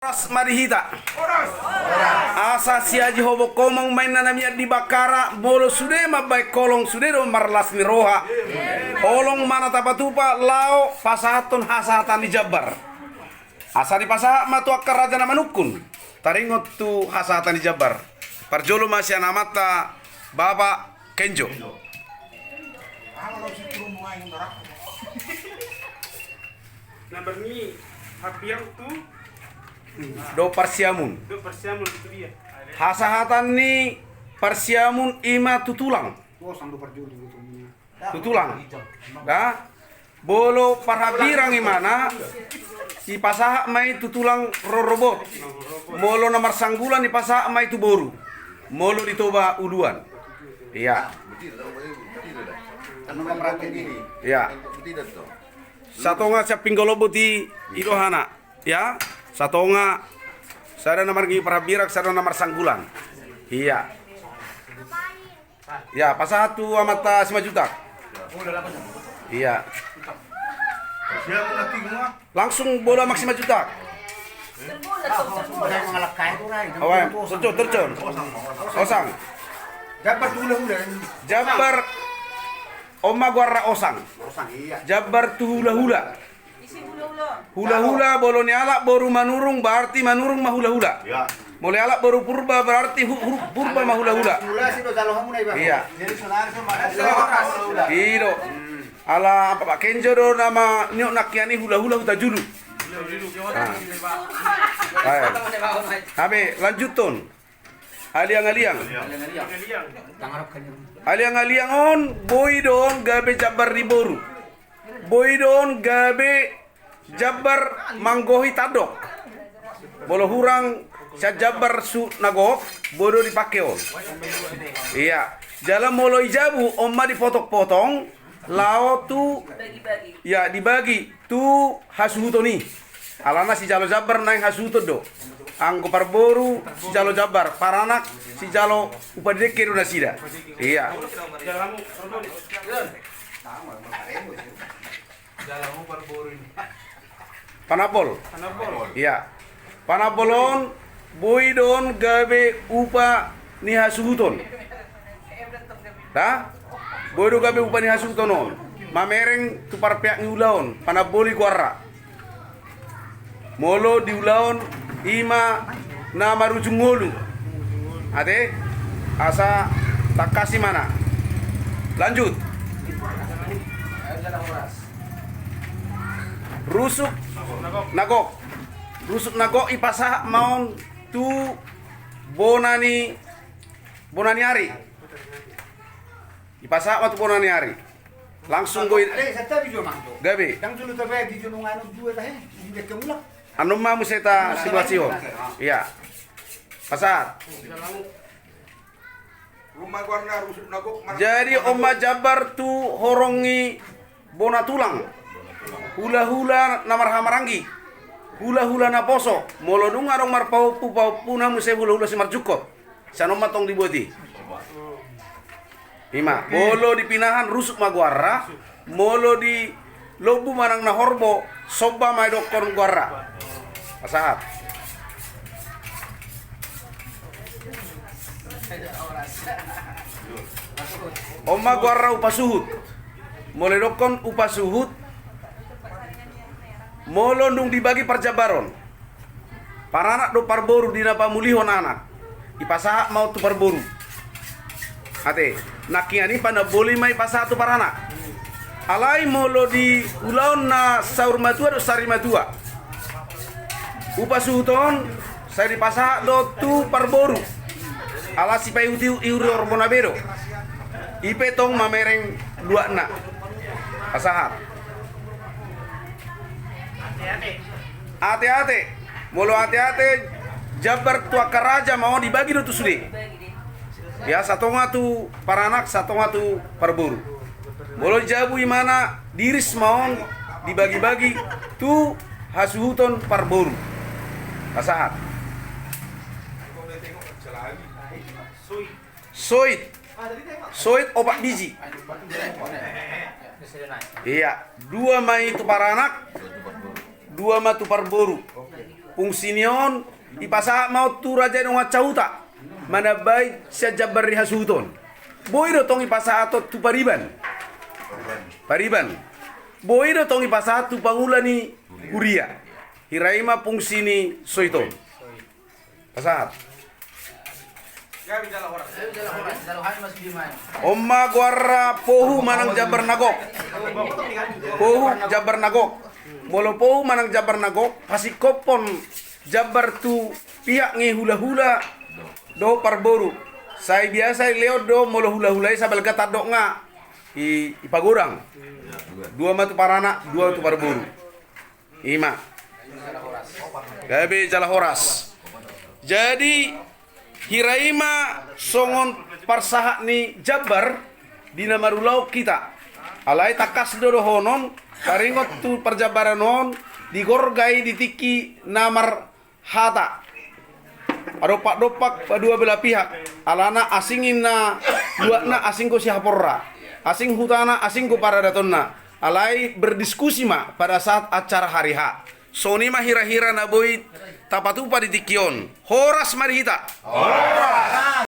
Oras marihita. Asa si Haji Hobo komong main namanya di Bakara bolo sude mabay kolong sude do marlas ni roha. Kolong mana tapatupa lao pasaton hasatan di Jabar. Asa di pasaha matu akar raja nama nukun. Taringot tu hasatan di Jabar. Parjolo masih namata Bapak Kenjo. Number ni habiang tu Do Parsiamun. itu dia. Hasahatan ni Parsiamun ima tutulang. Tutulang. Dah. Bolo parhabirang imana di pasaha mai tutulang rorobot. Molo nomor sanggulan di pasaha mai tu boru. Molo di toba uduan. Iya. Iya. Satonga sa pinggolobo di irohana. Ya. Satonga sada nomor gi parhabirak sada nomor sanggulan. Iya. Ya, pasaha tu amata 5 juta. Iya. Langsung bola maksimal juta. Awan, tercun. Osang. Jabar Oma guarra osang. Jabar tu hula-hula. Hula-hula bolo ni alak baru manurung berarti manurung mah hula-hula. Mulai alak baru purba berarti purba mah hula-hula. Iya. Iyo. Ala Pak Kenjo do nama nyok nakiani hula-hula huta julu. Habe lanjuton. Aliang-aliang. Aliang-aliang on boy don gabe Jabar di boru. Boy don gabe Jabar manggohi tadok. Bolo hurang sa Jabar su nagok bodo dipakai on. Iya. Jalan molo ijabu omma dipotong-potong lao tu ya dibagi tu hasuto ni. Alana si jalo Jabar naik hasuto do. Anggo parboru si jalo Jabar, paranak si jalo upadeke do nasida. Iya. Panapol. Iya. Panapolon boydon gabe upa ni hasuton. Dah? Boydo gabe upa ni hasuton. Mamereng tu parpiak ni ulaon, panaboli guarra. Molo di ulaon ima na marujung ngolu. Ade asa tak kasih mana. Lanjut. Rusuk nagok. Rusuk nagok ipasah maun tu bonani ari. Ipasah waktu bonani ari. Langsung boy gabe. Anu mah museta simulasi. Iya. Pasar. Jadi Oma Jabar tu horongi bona tulang. Hula-hula namar hamarangi. Hula-hula na poso. Molo dung arong marpau puna muse hula-hula si marjukot. Sanoma tong dibuati. Ima, bolo dipinahan rusuk maguarra, molo di lobu manang na horbo, soba may doktor guarra. Pasahat. Oma guarra upasuhut. Mole dokon upasuhut. Molo nung dibagi parjabaron. Para anak do parboru di napa mulihon anak. Ipasaha mau tu parboru. Ate, nakiani pada boleh mai pasaha tu para anak. Alai molo di ulaon na saur matua do sari matua. Upasuhuton saya dipasaha do tu parboru. Ala si payuti iuri orbonabero. Ipe tong mamereng dua na. Pasahat. Ate-ate, molo ate-ate Jabar tua karaja mau dibagi do tu sude. Ya satonga tu paranak, satonga tu parboru. Molo jabu imana diris maon dibagi-bagi tu hasuhuton parboru. Pasahat. Soit obat biji. Iya, 2 mai tu paranak, 2 matu parboru. Pungsinion ipasa mau tu raja nong cauta. Mana baik sia Jabar hasuton. Boy do tong ipasa ato tu pariban. Pariban. Boy do tong ipasa tu pangulani Huria. Hiraima pungsini soiton. Pasat. Omma guarra pohu manang Jabar nagok. Pohu Jabar nagok. Molo pohu manang Jabar nagok pasi kopon Jabar tu pihak ngi hula-hula do parboru. Saya biasa leo do molo hula-hulai sabal kata dok nga ipagurang. Dua matu parana, dua tu parboru. Ima. Gabe jala horas. Jadi hiraima songon parsaha ni Jabar dina marulau kita. Alai takas dodo honon karingot tu perjabaranon digorgai ditiki namar hata. Adopak-dopak dua belah pihak. Alana asingin na dua na asing ko si haporra. Asing hutana asing ko para datonna. Alai berdiskusi ma pada saat acara hari H. Soni mah hira-hira na boy tapatupa di tikion. Horas marihita. Horas.